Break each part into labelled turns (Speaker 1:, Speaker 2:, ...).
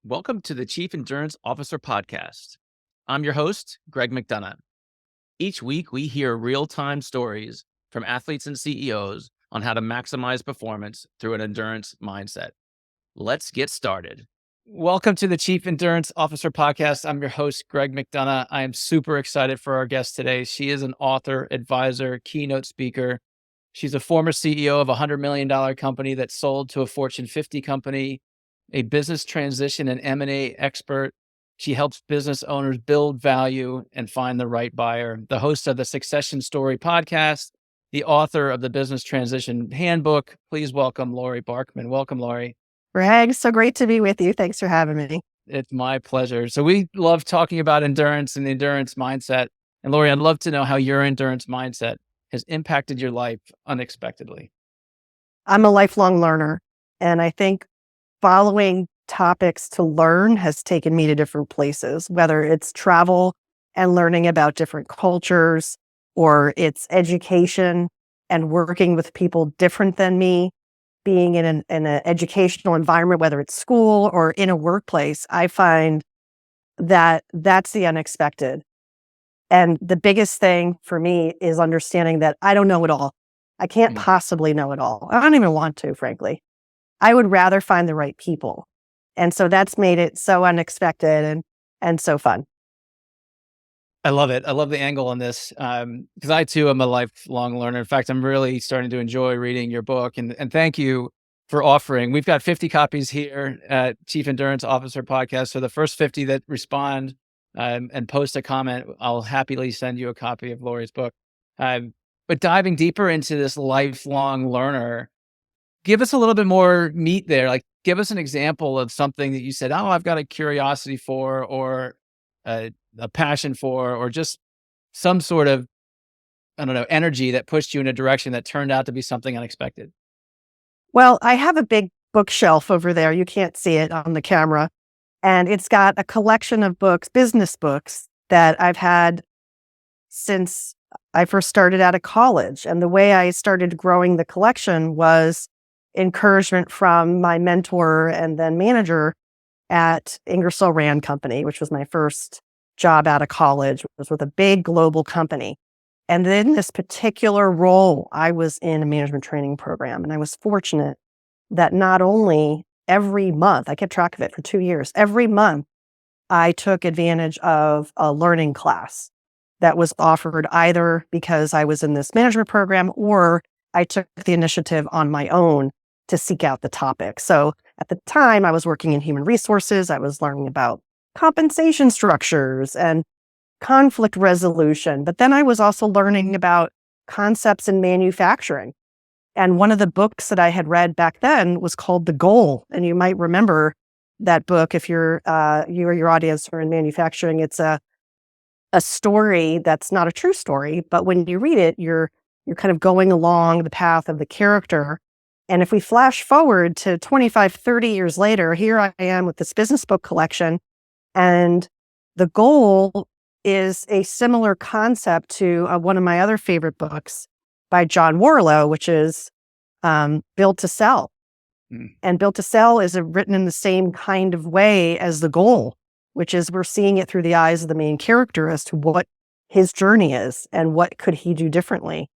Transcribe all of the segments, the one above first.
Speaker 1: Welcome to the Chief Endurance Officer Podcast. I'm your host, Greg McDonough. Each week, we hear real-time stories from athletes and CEOs on how to maximize performance through an endurance mindset. Let's get started. Welcome to the Chief Endurance Officer Podcast. I'm your host, Greg McDonough. I am super excited for our guest today. She is an author, advisor, keynote speaker. She's a former CEO of a $100 million company that sold to a Fortune 50 company, a business transition and M&A expert. She helps business owners build value and find the right buyer. The host of the Succession Story podcast, the author of the Business Transition Handbook. Please welcome Laurie Barkman. Welcome, Laurie.
Speaker 2: Greg, so great to be with you. Thanks for having me.
Speaker 1: It's my pleasure. So we love talking about endurance and the endurance mindset. And Laurie, I'd love to know how your endurance mindset has impacted your life unexpectedly.
Speaker 2: I'm a lifelong learner, and I think following topics to learn has taken me to different places, whether it's travel and learning about different cultures, or it's education and working with people different than me, being in an educational environment, whether it's school or in a workplace. I find that that's the unexpected. And the biggest thing for me is understanding that I don't know it all. I can't possibly know it all. I don't even want to, frankly. I would rather find the right people. And so that's made it so unexpected and so fun.
Speaker 1: I love it. I love the angle on this because I too am a lifelong learner. In fact, I'm really starting to enjoy reading your book, and thank you for offering. We've got 50 copies here at Chief Endurance Officer Podcast. So the first 50 that respond and post a comment, I'll happily send you a copy of Laurie's book. But diving deeper into this lifelong learner, give us a little bit more meat there. Like, give us an example of something that you said, oh, I've got a curiosity for, or a passion for, or just some sort of, I don't know, energy that pushed you in a direction that turned out to be something unexpected.
Speaker 2: Well, I have a big bookshelf over there. You can't see it on the camera. And it's got a collection of books, business books, that I've had since I first started out of college. And the way I started growing the collection was encouragement from my mentor and then manager at Ingersoll Rand Company, which was my first job out of college. It was with a big global company. And in this particular role, I was in a management training program. And I was fortunate that not only every month, I kept track of it for 2 years, every month I took advantage of a learning class that was offered either because I was in this management program or I took the initiative on my own to seek out the topic. So at the time, I was working in human resources. I was learning about compensation structures and conflict resolution. But then I was also learning about concepts in manufacturing. And one of the books that I had read back then was called The Goal. And you might remember that book if you or your audience are in manufacturing. It's a story that's not a true story, but when you read it, you're kind of going along the path of the character. And if we flash forward to 25, 30 years later, here I am with this business book collection. And The Goal is a similar concept to one of my other favorite books by John Warlow, which is Built to Sell. And Built to Sell is written in the same kind of way as The Goal, which is we're seeing it through the eyes of the main character as to what his journey is and what could he do differently.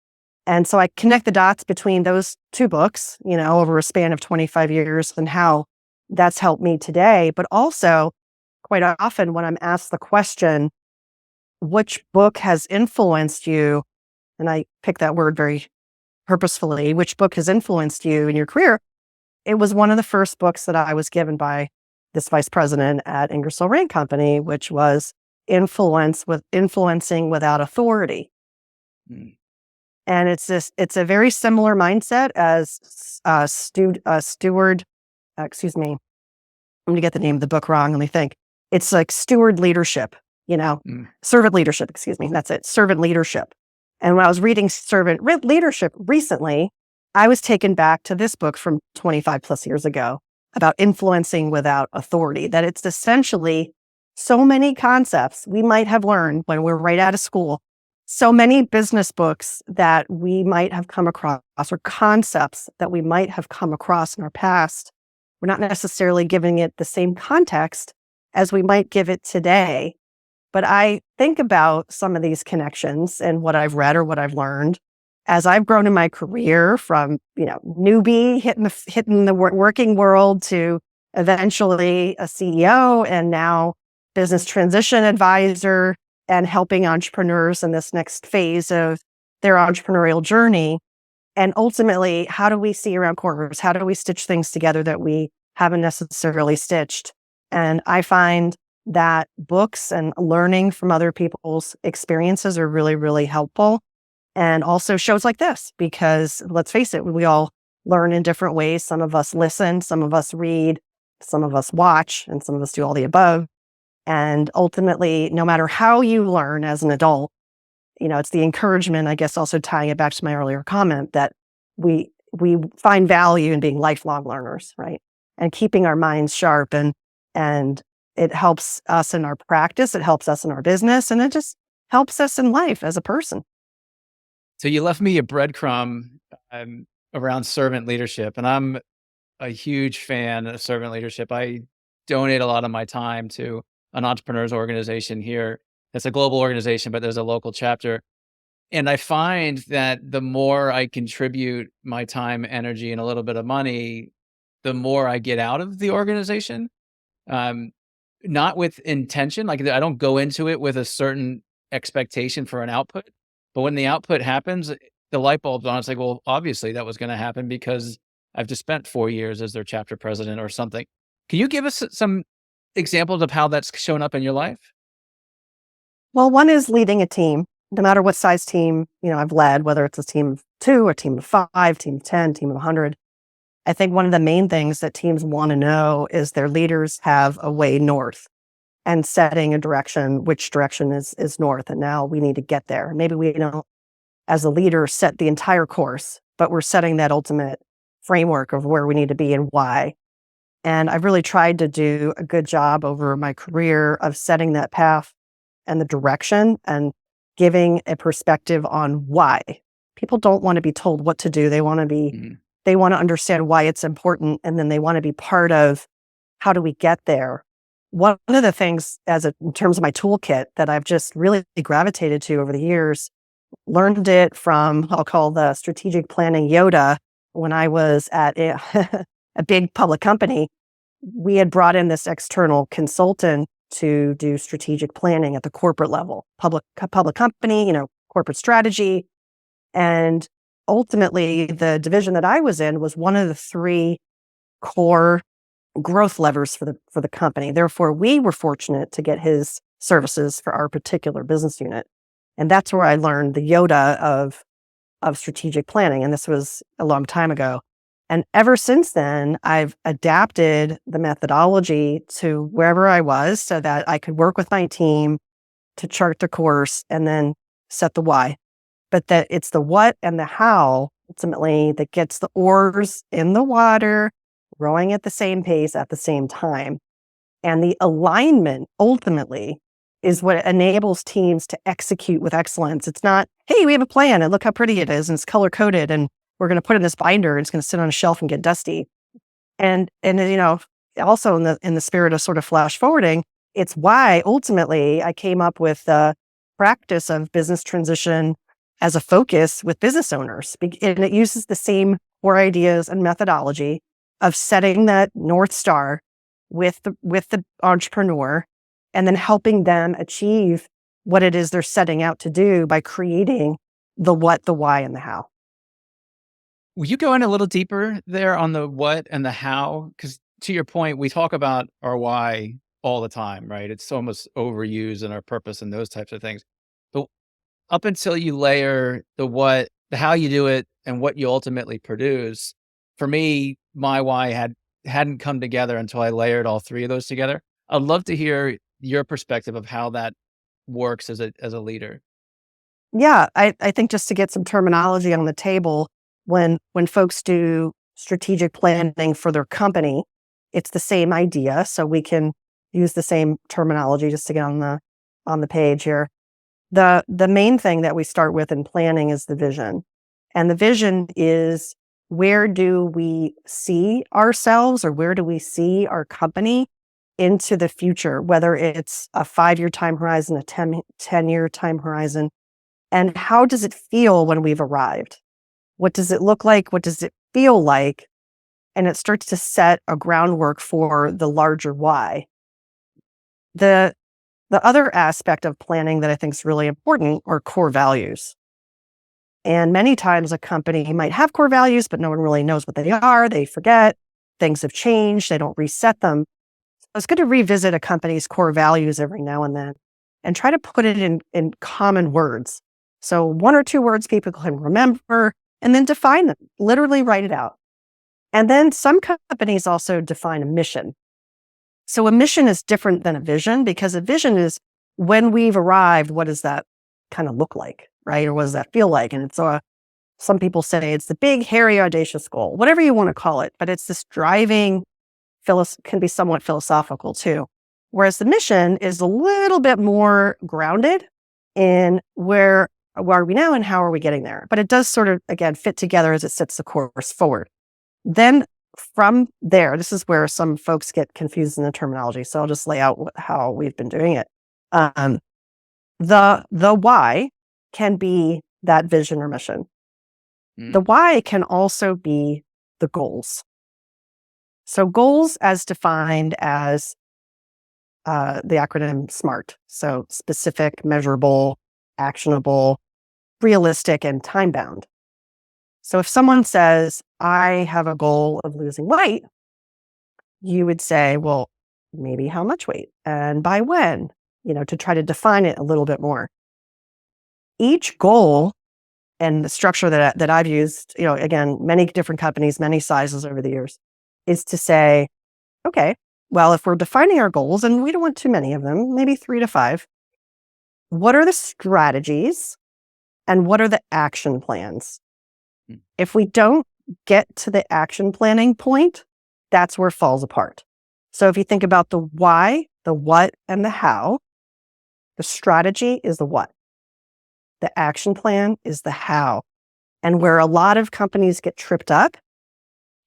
Speaker 2: And so I connect the dots between those two books, over a span of 25 years and how that's helped me today. But also, quite often when I'm asked the question, which book has influenced you? And I pick that word very purposefully, which book has influenced you in your career? It was one of the first books that I was given by this vice president at Ingersoll Rand Company, which was Influencing Without Authority. And it's a very similar mindset as steward. Excuse me, I'm going to get the name of the book wrong. Let me think. It's like steward leadership, servant leadership. Excuse me, that's it. Servant leadership. And when I was reading servant leadership recently, I was taken back to this book from 25 plus years ago about influencing without authority. That it's essentially so many concepts we might have learned when we're right out of school. So many business books that we might have come across or concepts that we might have come across in our past We're not necessarily giving it the same context as we might give it today. But I think about some of these connections and what I've read or what I've learned as I've grown in my career from, newbie hitting the working world to eventually a CEO and now business transition advisor and helping entrepreneurs in this next phase of their entrepreneurial journey. And ultimately, how do we see around corners? How do we stitch things together that we haven't necessarily stitched? And I find that books and learning from other people's experiences are really, really helpful. And also shows like this, because let's face it, we all learn in different ways. Some of us listen, some of us read, some of us watch, and some of us do all the above. And ultimately, no matter how you learn as an adult, it's the encouragement, I guess, also tying it back to my earlier comment that we find value in being lifelong learners, right? And keeping our minds sharp, and it helps us in our practice, it helps us in our business, and it just helps us in life as a person.
Speaker 1: So you left me a breadcrumb around servant leadership, and I'm a huge fan of servant leadership. I donate a lot of my time to an entrepreneurs organization here. It's a global organization, but there's a local chapter. And I find that the more I contribute my time, energy, and a little bit of money, the more I get out of the organization. Um, Not with intention. Like I don't go into it with a certain expectation for an output. But when the output happens, the light bulb's on. It's like, well, obviously that was going to happen because I've just spent 4 years as their chapter president or something. Can you give us some examples of how that's shown up in your life?
Speaker 2: Well, one is leading a team, no matter what size team, I've led, whether it's a team of 2, a team of 5, team of 10, team of 100. I think one of the main things that teams want to know is their leaders have a way north and setting a direction, which direction is north. And now we need to get there. Maybe we don't, as a leader, set the entire course, but we're setting that ultimate framework of where we need to be and why. And I've really tried to do a good job over my career of setting that path and the direction and giving a perspective on why. People don't want to be told what to do. They want to understand why it's important, and then they want to be part of how do we get there. One of the things in terms of my toolkit that I've just really gravitated to over the years, learned it from, I'll call the strategic planning Yoda. When I was at a big public company, we had brought in this external consultant to do strategic planning at the corporate level, public company, corporate strategy. And ultimately, the division that I was in was one of the 3 core growth levers for the company. Therefore, we were fortunate to get his services for our particular business unit. And that's where I learned the Yoda of strategic planning. And this was a long time ago. And ever since then, I've adapted the methodology to wherever I was so that I could work with my team to chart the course and then set the why. But that it's the what and the how ultimately that gets the oars in the water, rowing at the same pace at the same time. And the alignment ultimately is what enables teams to execute with excellence. It's not, hey, we have a plan and look how pretty it is and it's color coded and we're going to put it in this binder and it's going to sit on a shelf and get dusty. And also in the spirit of sort of flash forwarding, it's why ultimately I came up with the practice of business transition as a focus with business owners. And it uses the same core ideas and methodology of setting that North Star with the entrepreneur and then helping them achieve what it is they're setting out to do by creating the what, the why, and the how.
Speaker 1: Will you go in a little deeper there on the what and the how? Because to your point, we talk about our why all the time, right? It's almost overused in our purpose and those types of things. But up until you layer the what, the how you do it, and what you ultimately produce, for me, my why hadn't come together until I layered all 3 of those together. I'd love to hear your perspective of how that works as a leader.
Speaker 2: Yeah, I think just to get some terminology on the table, when folks do strategic planning for their company, it's the same idea. So we can use the same terminology just to get on the page here. The main thing that we start with in planning is the vision. And the vision is where do we see ourselves or where do we see our company into the future, whether it's a 5-year time horizon, a 10-year time horizon, and how does it feel when we've arrived? What does it look like? What does it feel like? And it starts to set a groundwork for the larger why. The other aspect of planning that I think is really important are core values. And many times a company might have core values, but no one really knows what they are. They forget. Things have changed. They don't reset them. So it's good to revisit a company's core values every now and then and try to put it in common words. So 1 or 2 words people can remember and then define them, literally write it out. And then some companies also define a mission. So a mission is different than a vision because a vision is when we've arrived, what does that kind of look like, right? Or what does that feel like? And it's some people say it's the big, hairy, audacious goal, whatever you want to call it, but it's this driving, can be somewhat philosophical too. Whereas the mission is a little bit more grounded in where are we now and how are we getting there? But it does sort of, again, fit together as it sets the course forward. Then from there, this is where some folks get confused in the terminology. So I'll just lay out how we've been doing it. The why can be that vision or mission. The why can also be the goals. So goals as defined as the acronym SMART. So specific, measurable, actionable, realistic, and time-bound. So if someone says, I have a goal of losing weight, you would say, well, maybe how much weight and by when, to try to define it a little bit more. Each goal and the structure that I've used, again, many different companies, many sizes over the years, is to say, okay, well, if we're defining our goals and we don't want too many of them, maybe 3 to 5, what are the strategies and what are the action plans? If we don't get to the action planning point, that's where it falls apart. So if you think about the why, the what, and the how, the strategy is the what. The action plan is the how. And where a lot of companies get tripped up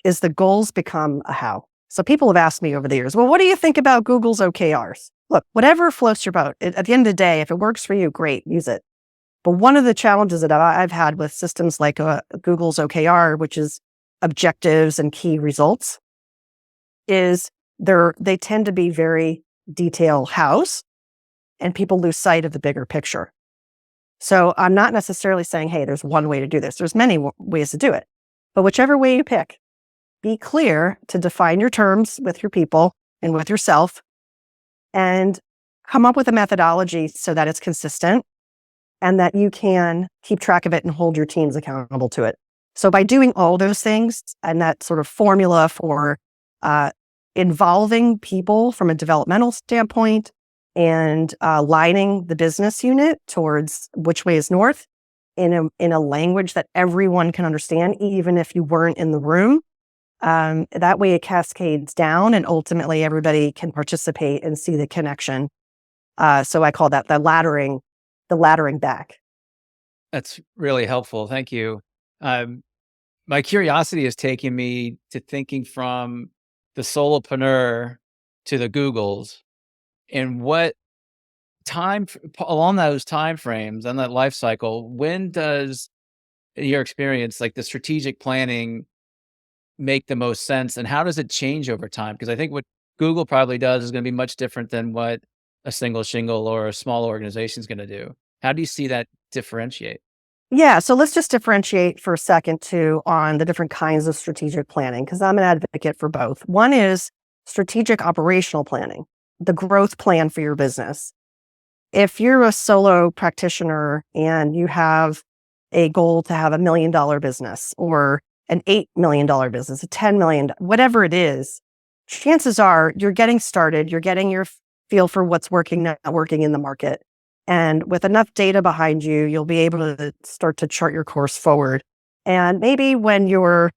Speaker 2: is the goals become a how. So people have asked me over the years, well, what do you think about Google's OKRs? Look, whatever floats your boat. At the end of the day, if it works for you, great, use it. But one of the challenges that I've had with systems like Google's OKR, which is objectives and key results, is they tend to be very detail house, and people lose sight of the bigger picture. So I'm not necessarily saying, hey, there's one way to do this. There's many ways to do it. But whichever way you pick, be clear to define your terms with your people and with yourself and come up with a methodology so that it's consistent and that you can keep track of it and hold your teams accountable to it. So by doing all those things and that sort of formula for involving people from a developmental standpoint and aligning the business unit towards which way is north in a language that everyone can understand, even if you weren't in the room, that way it cascades down and ultimately everybody can participate and see the connection. So I call that the laddering back.
Speaker 1: That's really helpful. Thank you. My curiosity is taking me to thinking from the solopreneur to the Googles and what along those time frames and that life cycle, when does, in your experience, like the strategic planning make the most sense and how does it change over time? Because I think what Google probably does is going to be much different than what a single shingle or a small organization is going to do. How do you see that differentiate?
Speaker 2: Yeah, so let's just differentiate for a second too on the different kinds of strategic planning, because I'm an advocate for both. One is strategic operational planning, the growth plan for your business. If you're a solo practitioner and you have a goal to have $1 million business or an $8 million business, a $10 million, whatever it is, chances are you're getting started, you're getting your feel for what's working, not working in the market. And with enough data behind you, you'll be able to start to chart your course forward. And maybe when you're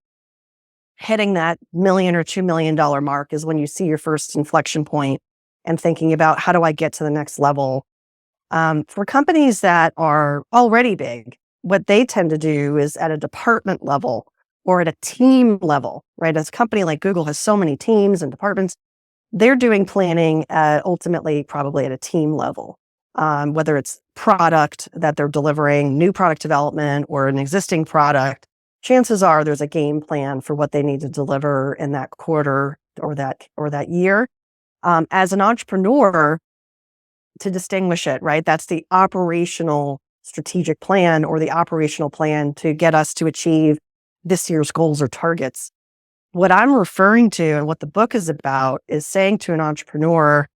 Speaker 2: hitting that $1 million or $2 million mark is when you see your first inflection point and thinking about how do I get to the next level. For companies that are already big, what they tend to do is at a department level, or at a team level, right? As a company like Google has so many teams and departments, they're doing planning ultimately probably at a team level, whether it's product that they're delivering, new product development, or an existing product. Chances are there's a game plan for what they need to deliver in that quarter or that year. As an entrepreneur, to distinguish it, right? That's the operational strategic plan or the operational plan to get us to achieve this year's goals or targets. What I'm referring to and what the book is about is saying to an entrepreneur,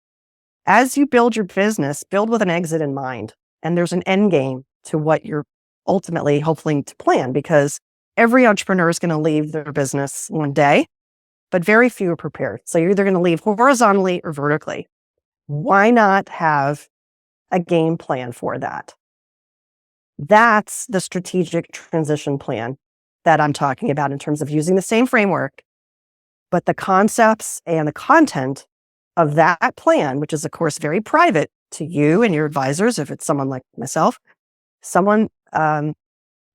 Speaker 2: as you build your business, build with an exit in mind. And there's an end game to what you're ultimately hoping to plan, because every entrepreneur is going to leave their business one day, but very few are prepared. So you're either going to leave horizontally or vertically. Why not have a game plan for that? That's the strategic transition plan that I'm talking about in terms of using the same framework, but the concepts and the content of that plan, which is of course very private to you and your advisors, if it's someone like myself,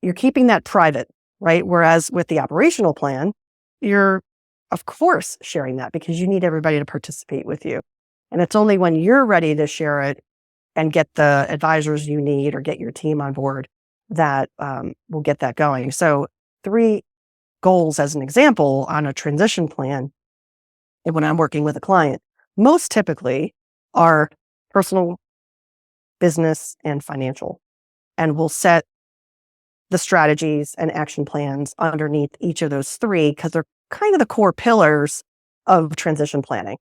Speaker 2: you're keeping that private, right? Whereas with the operational plan, you're of course sharing that because you need everybody to participate with you. And it's only when you're ready to share it and get the advisors you need or get your team on board that will get that going. So 3 goals as an example on a transition plan, and when I'm working with a client, most typically are personal, business, and financial. And we'll set the strategies and action plans underneath each of those 3 because they're kind of the core pillars of transition planning.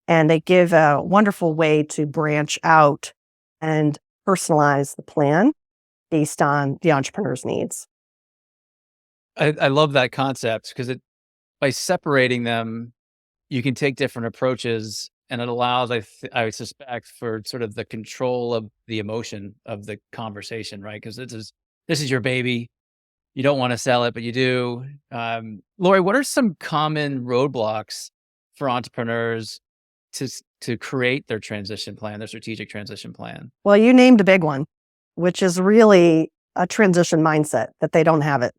Speaker 2: And they give a wonderful way to branch out and personalize the plan based on the entrepreneur's needs.
Speaker 1: I love that concept because by separating them, you can take different approaches, and it allows, I suspect, for sort of the control of the emotion of the conversation, right? Because this is your baby. You don't want to sell it, but you do. Laurie, what are some common roadblocks for entrepreneurs to create their transition plan, their strategic transition plan?
Speaker 2: Well, you named a big one, which is really a transition mindset, that they don't have it.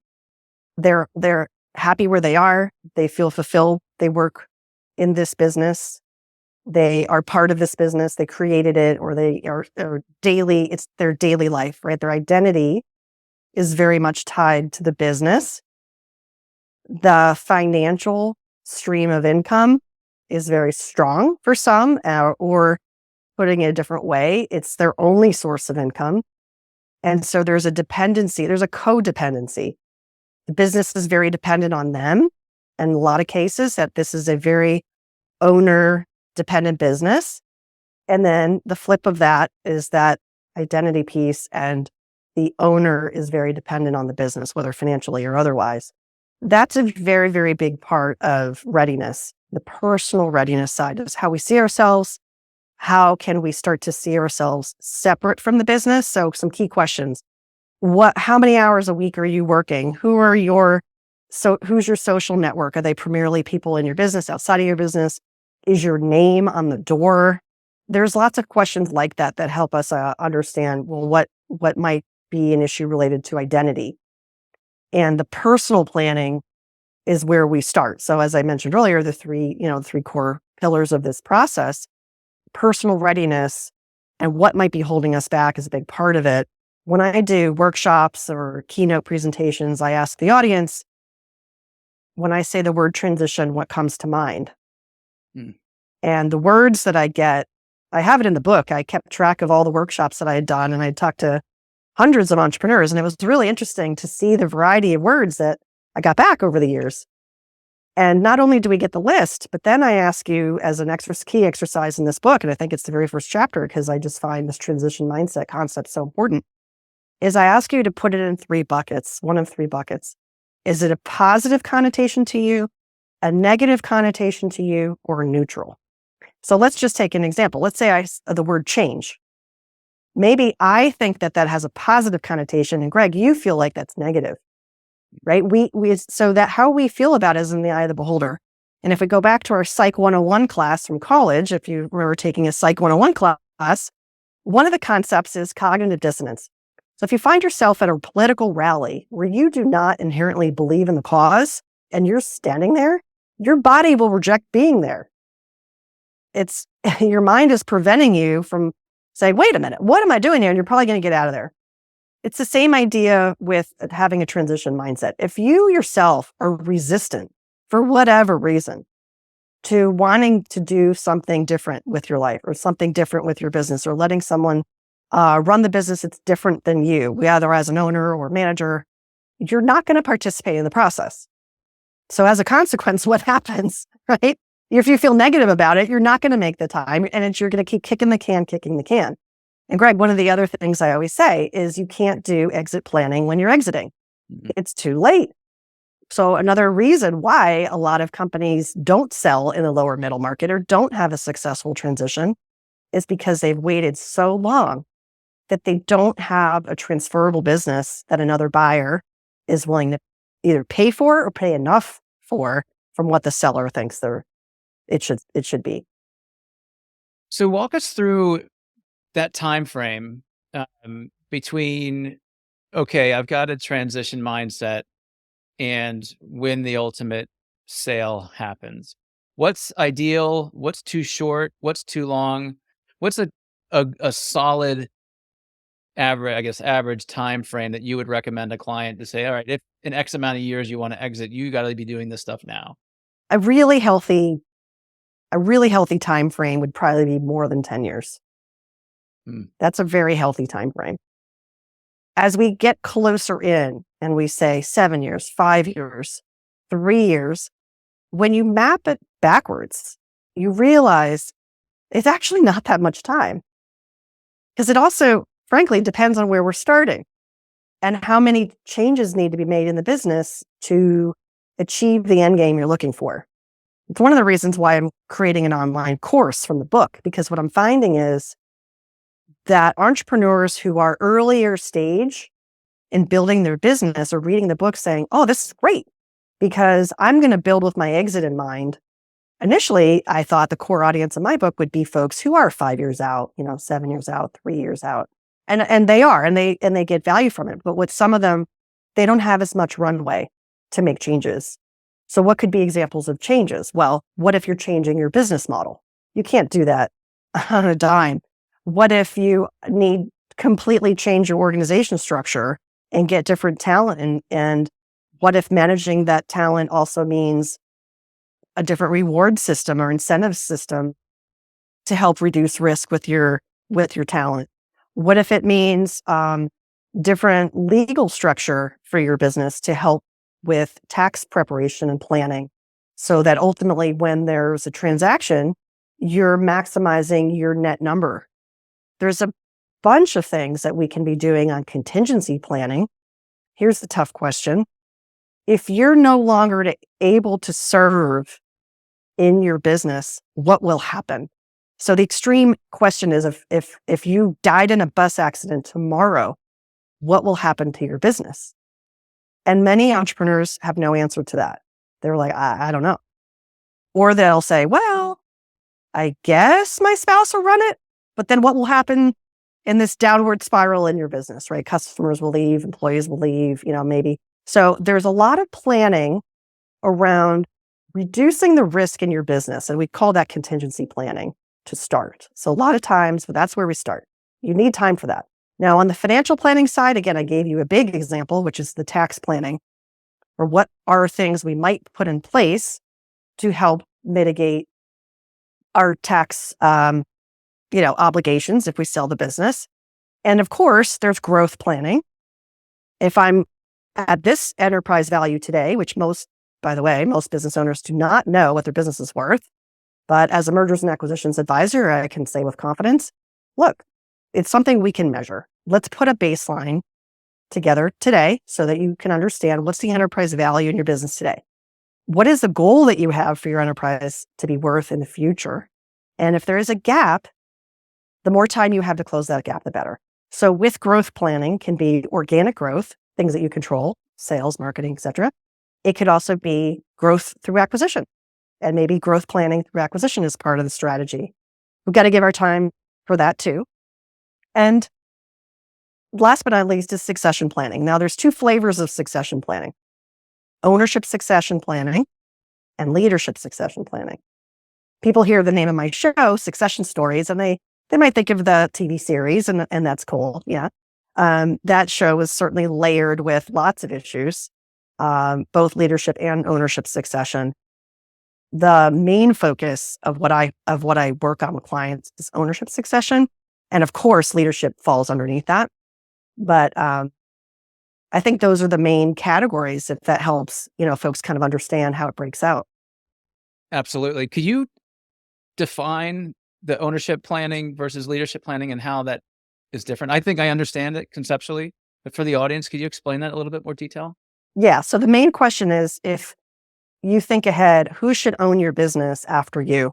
Speaker 2: They're happy where they are. They feel fulfilled. They work in this business. They are part of this business. They created it, or they are daily. It's their daily life, right? Their identity is very much tied to the business. The financial stream of income is very strong for some, or putting it a different way, it's their only source of income. And so there's a dependency, there's a codependency. The business is very dependent on them. And in a lot of cases that this is a very owner dependent business. And then the flip of that is that identity piece, and the owner is very dependent on the business, whether financially or otherwise. That's a very, very big part of readiness. The personal readiness side is how we see ourselves. How can we start to see ourselves separate from the business? So some key questions. How many hours a week are you working? Who's your social network? Are they primarily people in your business, outside of your business? Is your name on the door? There's lots of questions like that that help us understand, well, what might be an issue related to identity. And the personal planning is where we start. So as I mentioned earlier, the 3 core pillars of this process, personal readiness and what might be holding us back is a big part of it. When I do workshops or keynote presentations, I ask the audience, when I say the word transition, what comes to mind? And the words that I get, I have it in the book. I kept track of all the workshops that I had done, and I talked to hundreds of entrepreneurs, and it was really interesting to see the variety of words that I got back over the years. And not only do we get the list, but then I ask you as an key exercise in this book, and I think it's the very first chapter because I just find this transition mindset concept so important, is I ask you to put it in 3 buckets, one of 3 buckets. Is it a positive connotation to you, a negative connotation to you, or neutral? So let's just take an example. Let's say the word change. Maybe I think that has a positive connotation, and Greg, you feel like that's negative, right? So that how we feel about it is in the eye of the beholder. And if we go back to our Psych 101 class from college, if you remember taking a Psych 101 class, one of the concepts is cognitive dissonance. So if you find yourself at a political rally where you do not inherently believe in the cause and you're standing there, your body will reject being there. It's your mind is preventing you from saying, wait a minute, what am I doing here? And you're probably going to get out of there. It's the same idea with having a transition mindset. If you yourself are resistant for whatever reason to wanting to do something different with your life or something different with your business or letting someone run the business that's different than you, whether as an owner or manager, you're not going to participate in the process. So as a consequence, what happens, right? If you feel negative about it, you're not going to make the time and you're going to keep kicking the can. And Greg, one of the other things I always say is you can't do exit planning when you're exiting. It's too late. So another reason why a lot of companies don't sell in the lower middle market or don't have a successful transition is because they've waited so long that they don't have a transferable business that another buyer is willing to either pay for or pay enough for from what the seller thinks it should be.
Speaker 1: So walk us through that time frame between, okay, I've got a transition mindset and when the ultimate sale happens. What's ideal? What's too short? What's too long? What's a solid average time frame that you would recommend a client to say, all right, if in X amount of years you want to exit, you got to be doing this stuff now?
Speaker 2: A really healthy time frame would probably be more than 10 years. That's a very healthy time frame. As we get closer in and we say 7 years, 5 years, 3 years, when you map it backwards, you realize it's actually not that much time. Because it also, frankly, depends on where we're starting and how many changes need to be made in the business to achieve the end game you're looking for. It's one of the reasons why I'm creating an online course from the book, because what I'm finding is that entrepreneurs who are earlier stage in building their business are reading the book saying, oh, this is great because I'm going to build with my exit in mind. Initially, I thought the core audience of my book would be folks who are 5 years out, 7 years out, 3 years out. And they are, and they get value from it. But with some of them, they don't have as much runway to make changes. So what could be examples of changes? Well, what if you're changing your business model? You can't do that on a dime. What if you need completely change your organization structure and get different talent? And what if managing that talent also means a different reward system or incentive system to help reduce risk with your talent? What if it means different legal structure for your business to help with tax preparation and planning so that ultimately when there's a transaction, you're maximizing your net number? There's a bunch of things that we can be doing on contingency planning. Here's the tough question. If you're no longer able to serve in your business, what will happen? So the extreme question is if you died in a bus accident tomorrow, what will happen to your business? And many entrepreneurs have no answer to that. They're like, I don't know. Or they'll say, well, I guess my spouse will run it, but then what will happen in this downward spiral in your business, right? Customers will leave, employees will leave, maybe. So there's a lot of planning around reducing the risk in your business. And we call that contingency planning to start. So a lot of times, that's where we start. You need time for that. Now, on the financial planning side, again, I gave you a big example, which is the tax planning, or what are things we might put in place to help mitigate our tax, obligations if we sell the business. And of course, there's growth planning. If I'm at this enterprise value today, which by the way, most business owners do not know what their business is worth. But as a mergers and acquisitions advisor, I can say with confidence, look, it's something we can measure. Let's put a baseline together today so that you can understand what's the enterprise value in your business today. What is the goal that you have for your enterprise to be worth in the future? And if there is a gap, the more time you have to close that gap, the better. So with growth planning can be organic growth, things that you control, sales, marketing, etc. It could also be growth through acquisition. And maybe growth planning through acquisition is part of the strategy. We've got to give our time for that too. And last but not least is succession planning. Now, there's two flavors of succession planning: ownership succession planning and leadership succession planning. People hear the name of my show, Succession Stories, and they might think of the TV series, and that's cool. Yeah. That show is certainly layered with lots of issues, both leadership and ownership succession. The main focus of what I work on with clients is ownership succession, and of course, leadership falls underneath that. But I think those are the main categories. If that helps, folks kind of understand how it breaks out.
Speaker 1: Absolutely. Could you define the ownership planning versus leadership planning and how that is different? I think I understand it conceptually, but for the audience, could you explain that in a little bit more detail?
Speaker 2: Yeah. So the main question is, if you think ahead, who should own your business after you?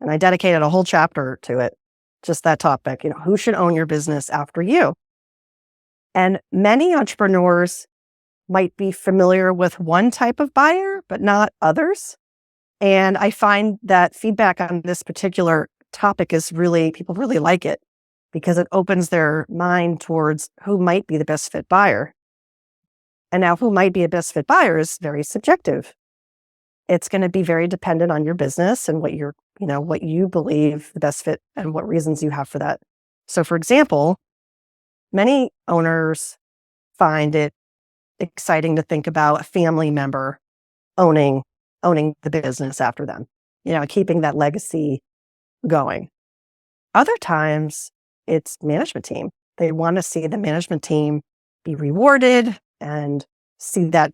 Speaker 2: And I dedicated a whole chapter to it, just that topic. Who should own your business after you? And many entrepreneurs might be familiar with one type of buyer, but not others. And I find that feedback on this particular topic is people really like it, because it opens their mind towards who might be the best fit buyer. And now, who might be a best fit buyer is very subjective. It's going to be very dependent on your business and what what you believe the best fit and what reasons you have for that. So, for example, many owners find it exciting to think about a family member owning the business after them, keeping that legacy going. Other times it's management team. They want to see the management team be rewarded and see that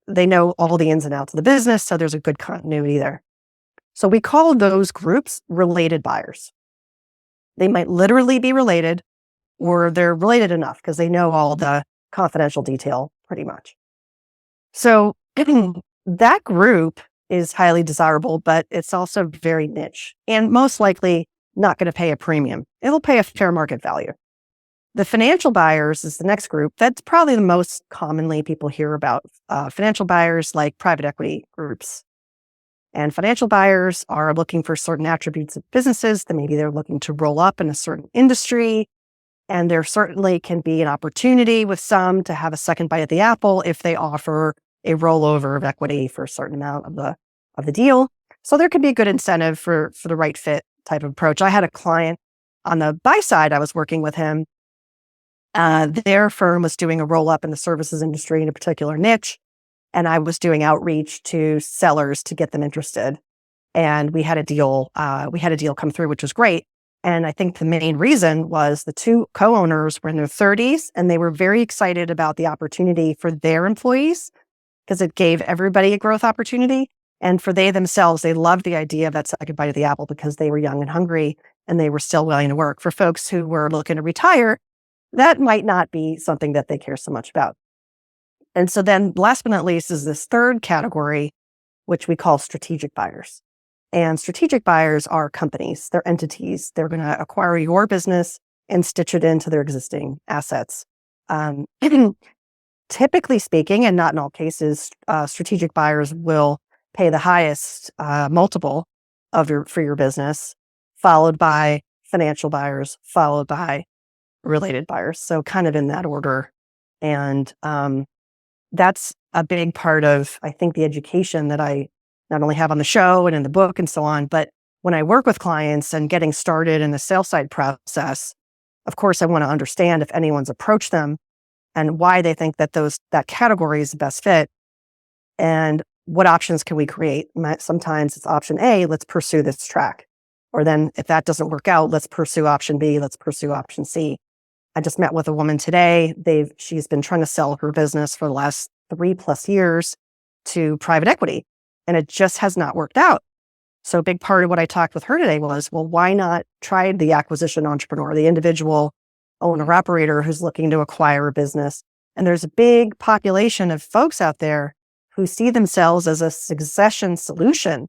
Speaker 2: they know all the ins and outs of the business. So there's a good continuity there. So we call those groups related buyers. They might literally be related, or they're related enough because they know all the confidential detail pretty much. So that group is highly desirable, but it's also very niche and most likely not going to pay a premium. It'll pay a fair market value. The financial buyers is the next group. That's probably the most commonly people hear about. Financial buyers like private equity groups. And financial buyers are looking for certain attributes of businesses that maybe they're looking to roll up in a certain industry. And there certainly can be an opportunity with some to have a second bite at the apple if they offer a rollover of equity for a certain amount of the deal. So there could be a good incentive for the right fit type of approach. I had a client on the buy side. I was working with him. Their firm was doing a roll up in the services industry in a particular niche, and I was doing outreach to sellers to get them interested. And we had a deal. Come through, which was great. And I think the main reason was the two co-owners were in their 30s, and they were very excited about the opportunity for their employees because it gave everybody a growth opportunity. And for they themselves, they loved the idea of that second bite of the apple because they were young and hungry and they were still willing to work. For folks who were looking to retire, that might not be something that they care so much about. And so then last but not least is this third category, which we call strategic buyers. And strategic buyers are companies, they're entities. They're going to acquire your business and stitch it into their existing assets. Typically speaking, and not in all cases, strategic buyers will pay the highest multiple for your business, followed by financial buyers, followed by related buyers. So kind of in that order. And that's a big part of, I think, the education that I not only have on the show and in the book and so on, but when I work with clients and getting started in the sales side process, of course, I want to understand if anyone's approached them and why they think that that category is the best fit and what options can we create. Sometimes it's option A, let's pursue this track. Or then if that doesn't work out, let's pursue option B, let's pursue option C. I just met with a woman today. She's been trying to sell her business for the last 3+ years to private equity, and it just has not worked out. So a big part of what I talked with her today was, well, why not try the acquisition entrepreneur, the individual owner operator who's looking to acquire a business? And there's a big population of folks out there who see themselves as a succession solution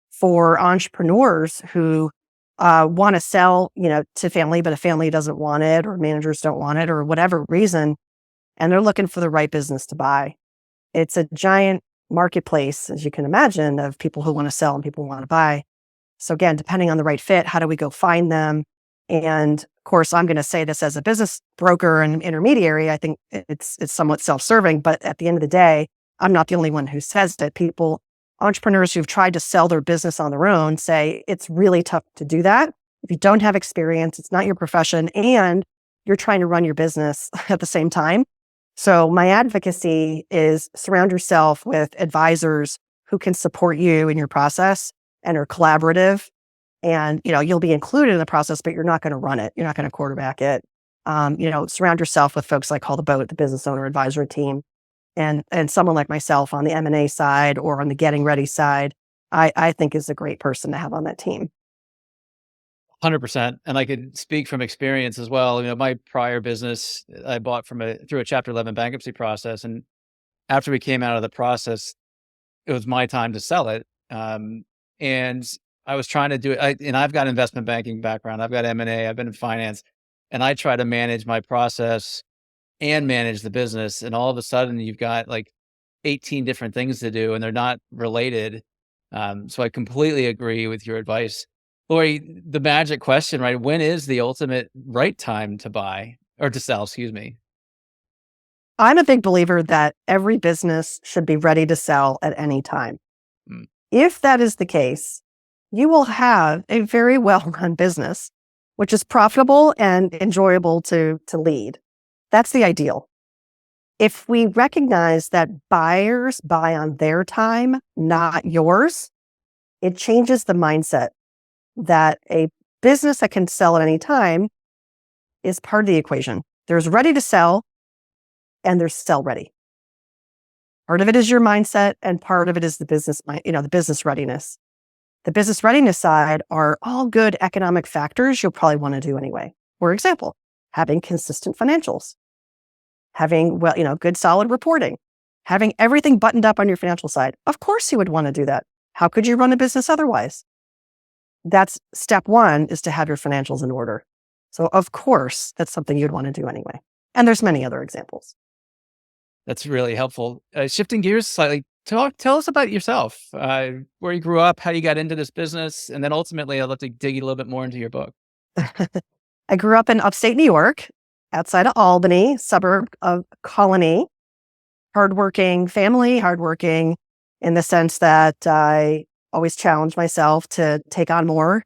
Speaker 2: for entrepreneurs who want to sell, to family, but a family doesn't want it, or managers don't want it, or whatever reason, and they're looking for the right business to buy. It's a giant marketplace, as you can imagine, of people who want to sell and people who want to buy. So again, depending on the right fit, how do we go find them And of course, I'm going to say this as a business broker and intermediary. I think it's somewhat self-serving, but at the end of the day, I'm not the only one who says that. Entrepreneurs who've tried to sell their business on their own say it's really tough to do that. If you don't have experience, it's not your profession, and you're trying to run your business at the same time. So my advocacy is surround yourself with advisors who can support you in your process and are collaborative. And, you'll be included in the process, but you're not going to run it. You're not going to quarterback it. Surround yourself with folks like Call the Boat, the business owner advisory team, and someone like myself on the M&A side or on the getting ready side, I think is a great person to have on that team.
Speaker 1: 100%. And I could speak from experience as well. My prior business I bought through a Chapter 11 bankruptcy process. And after we came out of the process, it was my time to sell it. And I was trying to do it. And I've got investment banking background. I've got M&A. I've been in finance, and I try to manage my process and manage the business. And all of a sudden you've got like 18 different things to do and they're not related. So I completely agree with your advice. Laurie, the magic question, right? When is the ultimate right time to buy or to sell? Excuse me.
Speaker 2: I'm a big believer that every business should be ready to sell at any time.
Speaker 1: Mm.
Speaker 2: If that is the case, you will have a very well-run business, which is profitable and enjoyable to lead. That's the ideal. If we recognize that buyers buy on their time, not yours, it changes the mindset that a business that can sell at any time is part of the equation. There's ready to sell and there's sell ready. Part of it is your mindset and part of it is the business readiness. The business readiness side are all good economic factors you'll probably want to do anyway. For example, having consistent financials, having good solid reporting, having everything buttoned up on your financial side. Of course you would want to do that. How could you run a business otherwise? That's step one, is to have your financials in order. So of course, that's something you'd want to do anyway. And there's many other examples.
Speaker 1: That's really helpful. Shifting gears slightly, tell us about yourself, where you grew up, how you got into this business, and then ultimately I'd love to dig a little bit more into your book.
Speaker 2: I grew up in upstate New York, outside of Albany, suburb of Colony. Hardworking family, hardworking in the sense that I always challenged myself to take on more.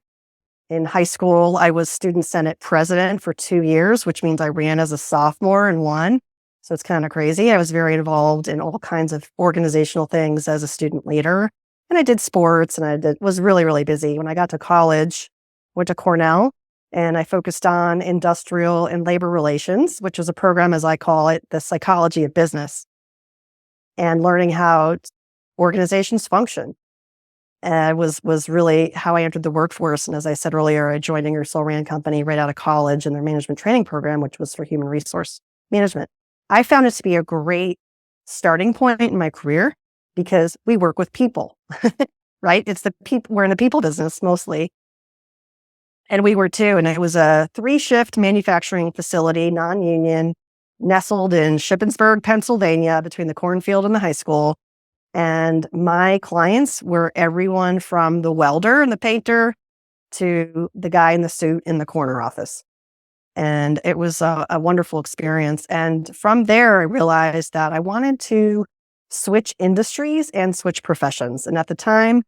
Speaker 2: In high school, I was student senate president for 2 years, which means I ran as a sophomore and won. So it's kind of crazy. I was very involved in all kinds of organizational things as a student leader. And I did sports and was really, really busy. When I got to college, went to Cornell, and I focused on industrial and labor relations, which was a program, as I call it, the psychology of business, and learning how organizations function. And was really how I entered the workforce. And as I said earlier, I joined Ingersoll Rand Company right out of college in their management training program, which was for human resource management. I found it to be a great starting point in my career because we work with people, right? It's the people. We're in the people business mostly. And we were too. And it was a 3-shift manufacturing facility, non-union, nestled in Shippensburg, Pennsylvania, between the cornfield and the high school. And my clients were everyone from the welder and the painter to the guy in the suit in the corner office. And it was a wonderful experience. And from there, I realized that I wanted to switch industries and switch professions. And at the time,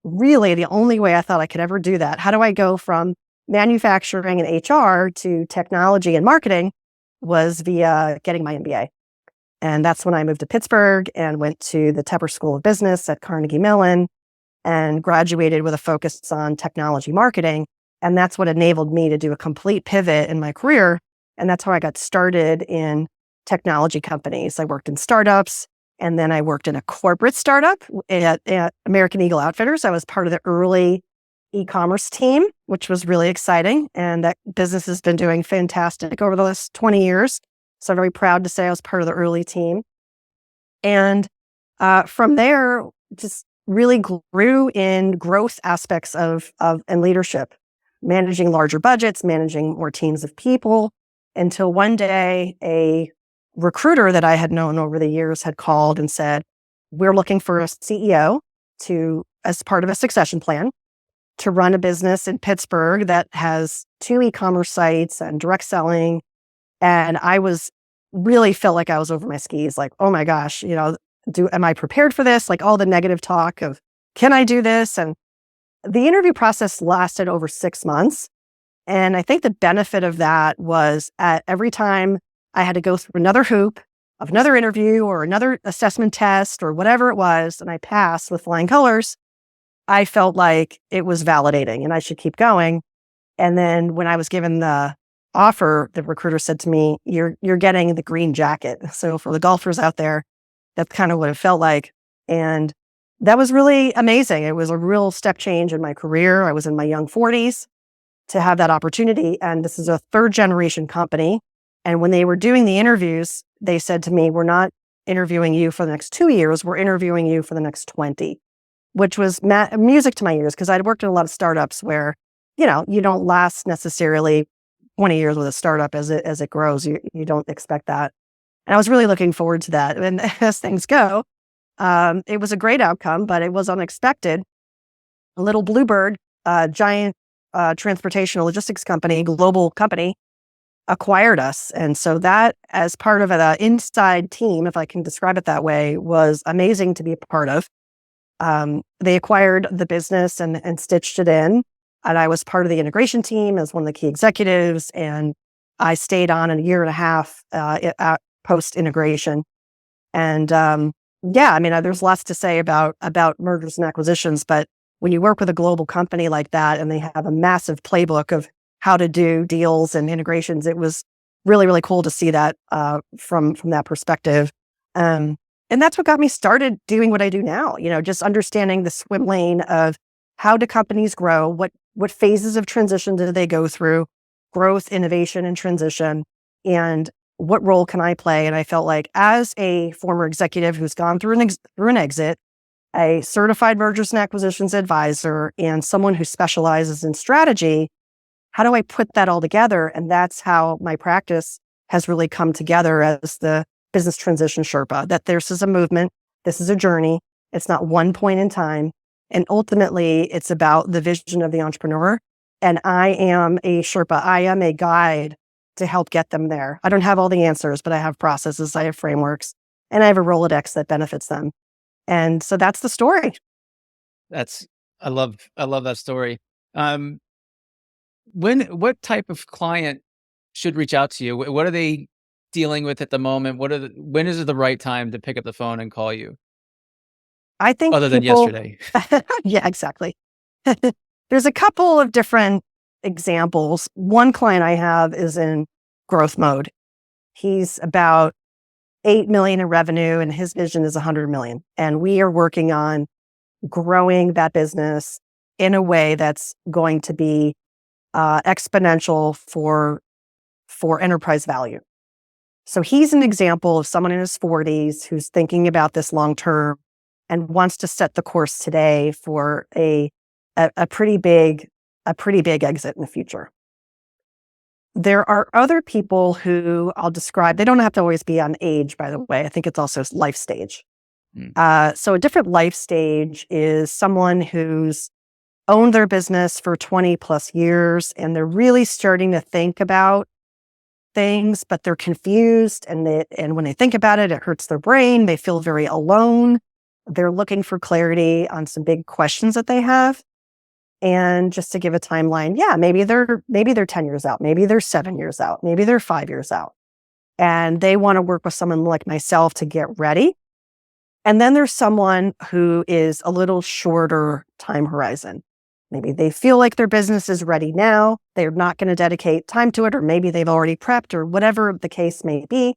Speaker 2: really the only way I thought I could ever do that, how do I go from manufacturing and HR to technology and marketing, was via getting my MBA. And that's when I moved to Pittsburgh and went to the Tepper School of Business at Carnegie Mellon and graduated with a focus on technology marketing. And that's what enabled me to do a complete pivot in my career. And that's how I got started in technology companies. I worked in startups, and then I worked in a corporate startup at American Eagle Outfitters. I was part of the early e-commerce team, which was really exciting. And that business has been doing fantastic over the last 20 years. So I'm very proud to say I was part of the early team. And from there, just really grew in growth aspects of and leadership, managing larger budgets, managing more teams of people, until one day a recruiter that I had known over the years had called and said, we're looking for a CEO as part of a succession plan to run a business in Pittsburgh that has 2 e-commerce sites and direct selling. And I really felt like I was over my skis, like, oh my gosh, am I prepared for this? Like all the negative talk of, can I do this? And the interview process lasted over 6 months. And I think the benefit of that was at every time I had to go through another hoop of another interview or another assessment test or whatever it was, and I passed with flying colors, I felt like it was validating and I should keep going. And then when I was given the offer, the recruiter said to me, you're getting the green jacket. So for the golfers out there, that's kind of what it felt like. And that was really amazing. It was a real step change in my career. I was in my young 40s to have that opportunity. And this is a 3rd generation company. And when they were doing the interviews, they said to me, we're not interviewing you for the next 2 years. We're interviewing you for the next 20, which was music to my ears because I'd worked in a lot of startups where, you don't last necessarily 20 years with a startup as it grows. You don't expect that. And I was really looking forward to that. And as things go, it was a great outcome, but it was unexpected. A little bluebird, giant transportation logistics company, global company, acquired us. And so that, as part of an inside team, if I can describe it that way, was amazing to be a part of. They acquired the business and stitched it in. And I was part of the integration team as one of the key executives. And I stayed on a year and a half post integration. And there's lots to say about mergers and acquisitions. But when you work with a global company like that and they have a massive playbook of how to do deals and integrations, it was really, really cool to see that from that perspective. And that's what got me started doing what I do now, just understanding the swim lane of how do companies grow, what phases of transition do they go through, growth, innovation, and transition, and what role can I play? And I felt like as a former executive who's gone through an exit, a certified mergers and acquisitions advisor, and someone who specializes in strategy, how do I put that all together? And that's how my practice has really come together as the Business Transition Sherpa, that this is a movement, this is a journey. It's not one point in time. And ultimately, it's about the vision of the entrepreneur. And I am a Sherpa. I am a guide to help get them there. I don't have all the answers, but I have processes, I have frameworks, and I have a Rolodex that benefits them. And so that's the story.
Speaker 1: I love that story. What type of client should reach out to you? What are they dealing with at the moment? When is it the right time to pick up the phone and call you?
Speaker 2: I think
Speaker 1: Other than
Speaker 2: people,
Speaker 1: yesterday.
Speaker 2: yeah, exactly. There's a couple of different examples. One client I have is in growth mode. He's about 8 million in revenue and his vision is 100 million. And we are working on growing that business in a way that's going to be exponential for enterprise value. So he's an example of someone in his 40s who's thinking about this long term and wants to set the course today for a pretty big exit in the future. There are other people who I'll describe. They don't have to always be on age, by the way. I think it's also life stage. So a different life stage is someone who's owned their business for 20 plus years and they're really starting to think about things, but they're confused. And when they think about it, it hurts their brain. They feel very alone. They're looking for clarity on some big questions that they have. And just to give a timeline, maybe they're 10 years out, maybe they're 7 years out, maybe they're 5 years out. And they want to work with someone like myself to get ready. And then there's someone who is a little shorter time horizon. Maybe they feel like their business is ready now. They're not going to dedicate time to it, or maybe they've already prepped, or whatever the case may be.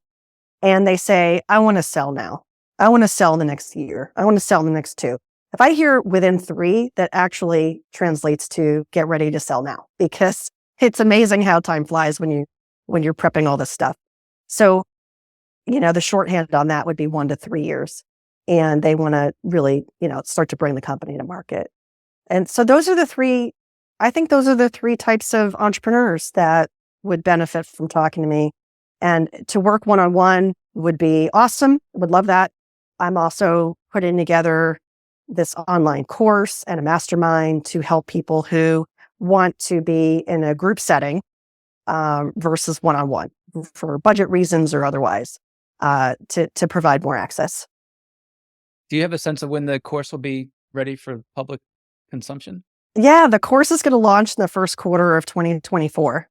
Speaker 2: And they say, I want to sell now. I want to sell in the next year. I want to sell in the next 2. If I hear within 3, that actually translates to get ready to sell now, because it's amazing how time flies when you're prepping all this stuff. So, the shorthand on that would be 1 to 3 years. And they want to really, start to bring the company to market. And so those are the 3 types of entrepreneurs that would benefit from talking to me. And to work one-on-one would be awesome. Would love that. I'm also putting together this online course and a mastermind to help people who want to be in a group setting versus one-on-one for budget reasons or otherwise, to provide more access.
Speaker 1: Do you have a sense of when the course will be ready for public consumption?
Speaker 2: Yeah, the course is going to launch in the first quarter of 2024.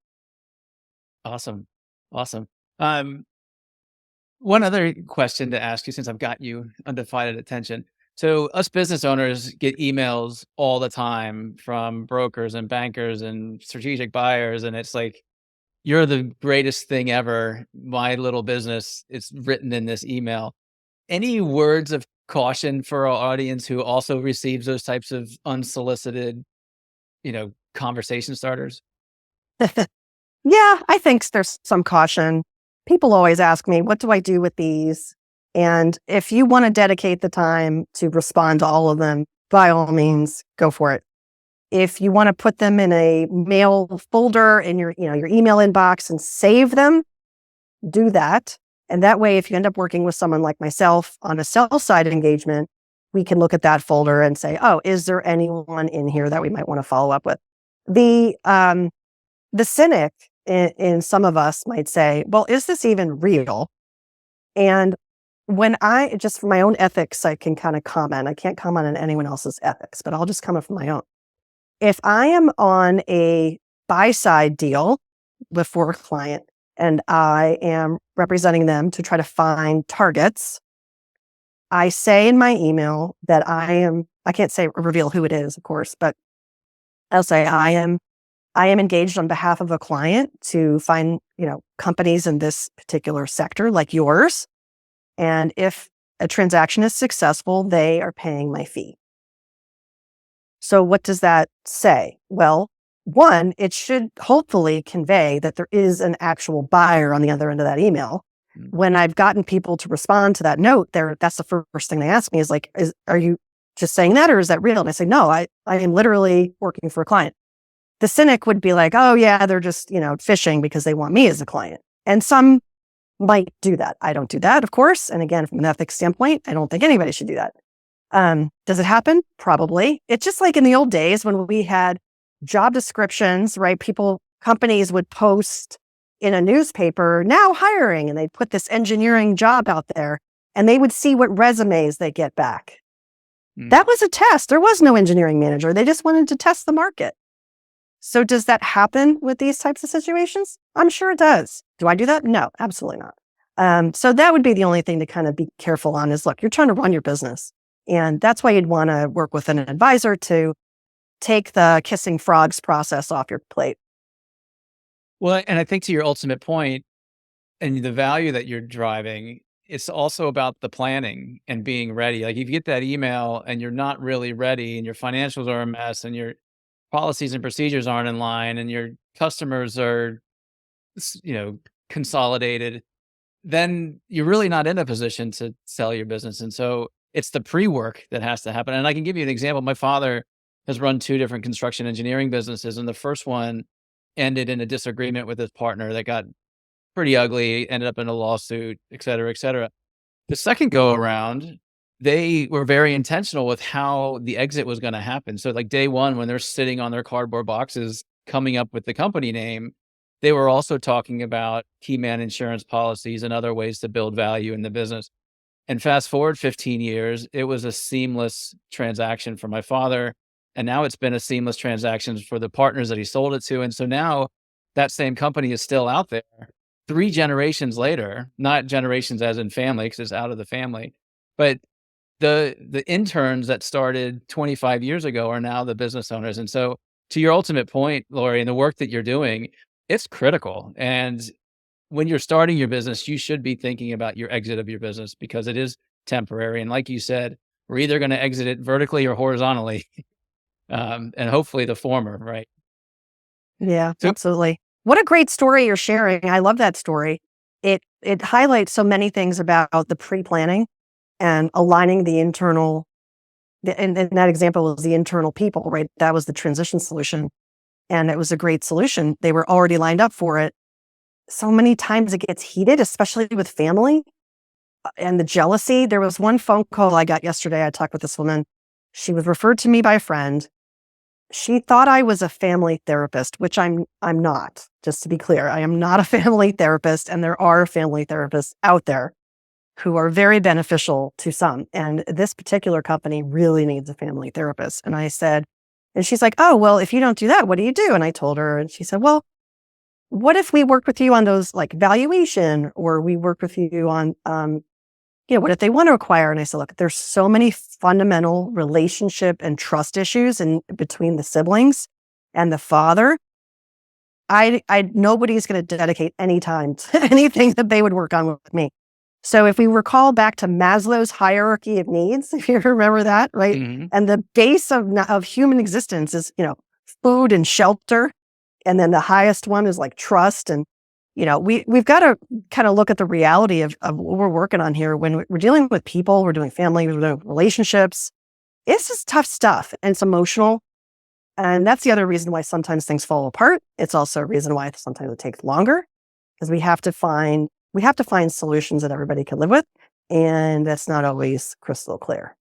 Speaker 1: Awesome. Awesome. One other question to ask you since I've got you undivided attention. So us business owners get emails all the time from brokers and bankers and strategic buyers, and it's like, you're the greatest thing ever. My little business, it's written in this email. Any words of caution for our audience who also receives those types of unsolicited, conversation starters?
Speaker 2: Yeah, I think there's some caution. People always ask me, what do I do with these? And if you want to dedicate the time to respond to all of them, by all means, go for it. If you want to put them in a mail folder in your email inbox and save them, do that. And that way, if you end up working with someone like myself on a sell side engagement, we can look at that folder and say, oh, is there anyone in here that we might want to follow up with? The cynic in some of us might say, well, is this even real? And when just for my own ethics, I can kind of comment. I can't comment on anyone else's ethics, but I'll just comment from my own. If I am on a buy side deal for a client and I am representing them to try to find targets, I say in my email that I can't say reveal who it is, of course, but I'll say I am engaged on behalf of a client to find, companies in this particular sector like yours. And if a transaction is successful, they are paying my fee. So what does that say? Well, one, it should hopefully convey that there is an actual buyer on the other end of that email. When I've gotten people to respond to that note, that's the first thing they ask me is like, are you just saying that or is that real? And I say, no, I am literally working for a client. The cynic would be like, oh yeah, they're just, fishing because they want me as a client. And some might do that. I don't do that, of course. And again, from an ethics standpoint, I don't think anybody should do that. Does it happen? Probably. It's just like in the old days when we had job descriptions, right? Companies would post in a newspaper, now hiring, and they'd put this engineering job out there and they would see what resumes they get back. That was a test. There was no engineering manager. They just wanted to test the market. So does that happen with these types of situations? I'm sure it does. Do I do that? No, absolutely not. So that would be the only thing to kind of be careful on is, look, you're trying to run your business. And that's why you'd want to work with an advisor to take the kissing frogs process off your plate.
Speaker 1: Well, and I think to your ultimate point and the value that you're driving, it's also about the planning and being ready. Like if you get that email and you're not really ready and your financials are a mess and your policies and procedures aren't in line and your customers are, consolidated, then you're really not in a position to sell your business. And so it's the pre-work that has to happen. And I can give you an example. My father has run 2 different construction engineering businesses. And the first one ended in a disagreement with his partner that got pretty ugly, ended up in a lawsuit, et cetera, et cetera. The second go around, they were very intentional with how the exit was going to happen. So like day one, when they're sitting on their cardboard boxes, coming up with the company name, they were also talking about key man insurance policies and other ways to build value in the business. And fast forward 15 years, it was a seamless transaction for my father. And now it's been a seamless transaction for the partners that he sold it to. And so now that same company is still out there 3 generations later, not generations as in family, because it's out of the family, but the interns that started 25 years ago are now the business owners. And so to your ultimate point, Laurie, and the work that you're doing, it's critical. And when you're starting your business, you should be thinking about your exit of your business because it is temporary. And like you said, we're either going to exit it vertically or horizontally, and hopefully the former, right?
Speaker 2: Yeah,
Speaker 1: So,
Speaker 2: absolutely. What a great story you're sharing. I love that story. It highlights so many things about the pre-planning and aligning the internal, and that example was the internal people, right? That was the transition solution. And it was a great solution. They were already lined up for it. So many times it gets heated, especially with family and the jealousy. There was one phone call I got yesterday. I talked with this woman She was referred to me by a friend. She thought I was a family therapist, which I'm not. Just to be clear, I am not a family therapist, and there are family therapists out there who are very beneficial to some. And this particular company really needs a family therapist. And I said, and she's like, "Oh, well, if you don't do that, what do you do?" And I told her, and she said, "Well, what if we work with you on those like valuation, or we work with you on, what if they want to acquire?" And I said, "Look, there's so many fundamental relationship and trust issues in between the siblings and the father. I nobody's going to dedicate any time to anything that they would work on with me." So if we recall back to Maslow's hierarchy of needs, if you remember that, right?
Speaker 1: Hmm.
Speaker 2: And the base of human existence is, food and shelter. And then the highest one is like trust. And, we've got to kind of look at the reality of what we're working on here. When we're dealing with people, we're doing family, we're doing relationships. It's just tough stuff and it's emotional. And that's the other reason why sometimes things fall apart. It's also a reason why sometimes it takes longer, because we have to find solutions that everybody can live with. And that's not always crystal clear.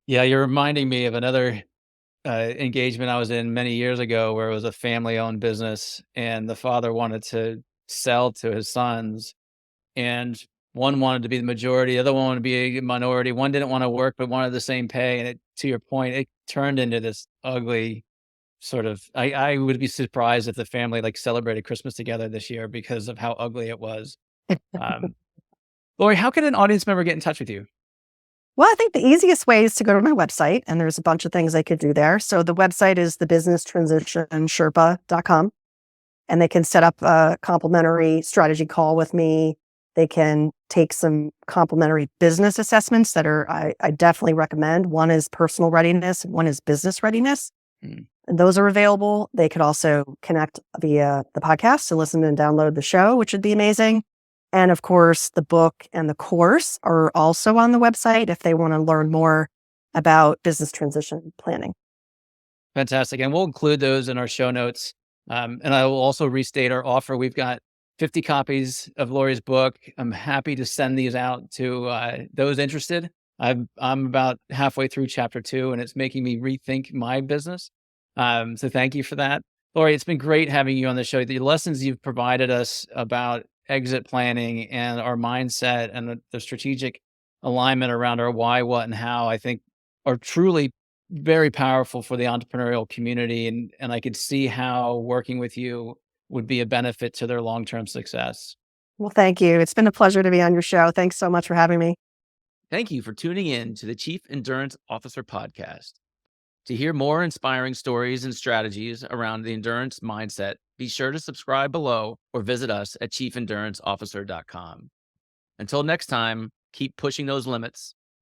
Speaker 1: Yeah, you're reminding me of another engagement I was in many years ago where it was a family-owned business, and the father wanted to sell to his sons, and one wanted to be the majority, the other one wanted to be a minority. One didn't want to work but wanted the same pay, and to your point, it turned into this ugly sort of. I would be surprised if the family like celebrated Christmas together this year because of how ugly it was. Um, Lori, how can an audience member get in touch with you?
Speaker 2: Well, I think the easiest way is to go to my website, and there's a bunch of things they could do there. So the website is the businesstransition.sherpa.com, and they can set up a complimentary strategy call with me. They can take some complimentary business assessments that I definitely recommend. One is personal readiness, and one is business readiness.
Speaker 1: Mm.
Speaker 2: And those are available. They could also connect via the podcast to listen and download the show, which would be amazing. And of course, the book and the course are also on the website if they want to learn more about business transition planning.
Speaker 1: Fantastic. And we'll include those in our show notes. And I will also restate our offer. We've got 50 copies of Lori's book. I'm happy to send these out to those interested. I'm about halfway through chapter 2, and it's making me rethink my business. So thank you for that. Lori, it's been great having you on the show. The lessons you've provided us about exit planning and our mindset and the strategic alignment around our why, what, and how, I think are truly very powerful for the entrepreneurial community, and I could see how working with you would be a benefit to their long-term success.
Speaker 2: Well, thank you. It's been a pleasure to be on your show. Thanks so much for having me.
Speaker 1: Thank you for tuning in to the Chief Endurance Officer podcast. To hear more inspiring stories and strategies around the endurance mindset, be sure to subscribe below or visit us at chiefinduranceofficer.com. Until next time, keep pushing those limits